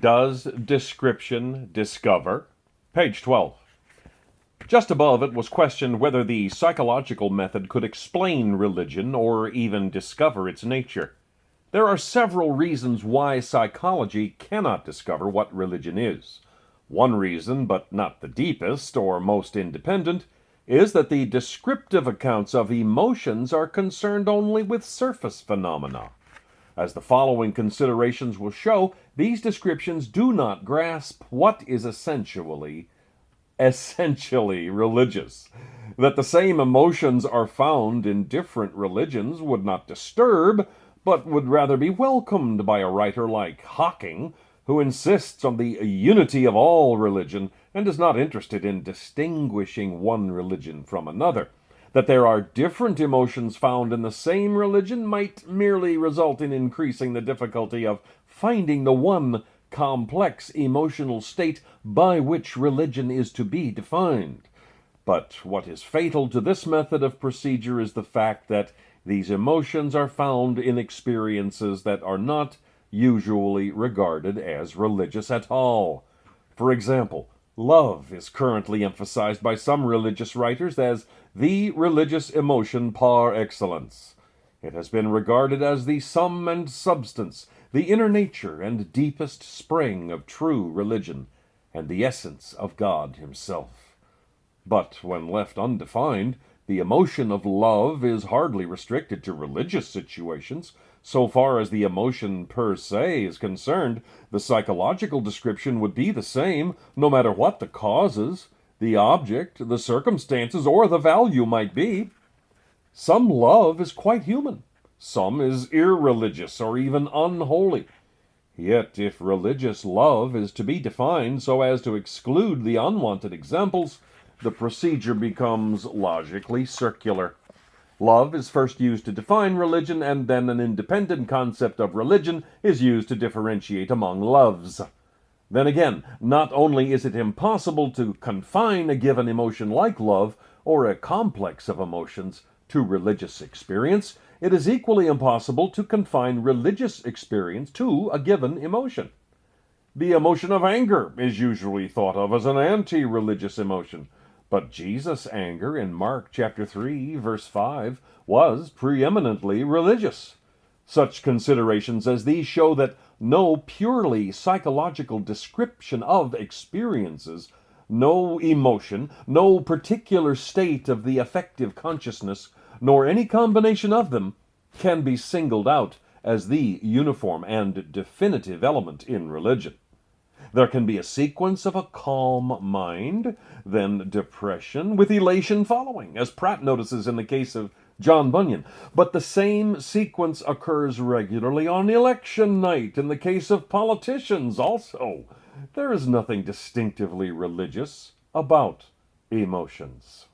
Does description discover? Page 12. Just above it was questioned whether the psychological method could explain religion or even discover its nature. There are several reasons why psychology cannot discover what religion is. One reason, but not the deepest or most independent, is that the descriptive accounts of emotions are concerned only with surface phenomena. As the following considerations will show, these descriptions do not grasp what is essentially religious. That the same emotions are found in different religions would not disturb, but would rather be welcomed by a writer like Hocking, who insists on the unity of all religion and is not interested in distinguishing one religion from another. That there are different emotions found in the same religion might merely result in increasing the difficulty of finding the one complex emotional state by which religion is to be defined. But what is fatal to this method of procedure is the fact that these emotions are found in experiences that are not usually regarded as religious at all. For example, love is currently emphasized by some religious writers as the religious emotion par excellence. It has been regarded as the sum and substance, the inner nature and deepest spring of true religion, and the essence of God himself. But when left undefined, the emotion of love is hardly restricted to religious situations. So far as the emotion per se is concerned, the psychological description would be the same, no matter what the causes, the object, the circumstances, or the value might be. Some love is quite human. Some is irreligious or even unholy. Yet if religious love is to be defined so as to exclude the unwanted examples, the procedure becomes logically circular. Love is first used to define religion, and then an independent concept of religion is used to differentiate among loves. Then again, not only is it impossible to confine a given emotion like love, or a complex of emotions, to religious experience, it is equally impossible to confine religious experience to a given emotion. The emotion of anger is usually thought of as an anti-religious emotion, but Jesus' anger in Mark chapter 3, verse 5, was preeminently religious. Such considerations as these show that no purely psychological description of experiences, no emotion, no particular state of the affective consciousness, nor any combination of them, can be singled out as the uniform and definitive element in religion. There can be a sequence of a calm mind, then depression, with elation following, as Pratt notices in the case of John Bunyan. But the same sequence occurs regularly on election night in the case of politicians also. There is nothing distinctively religious about emotions.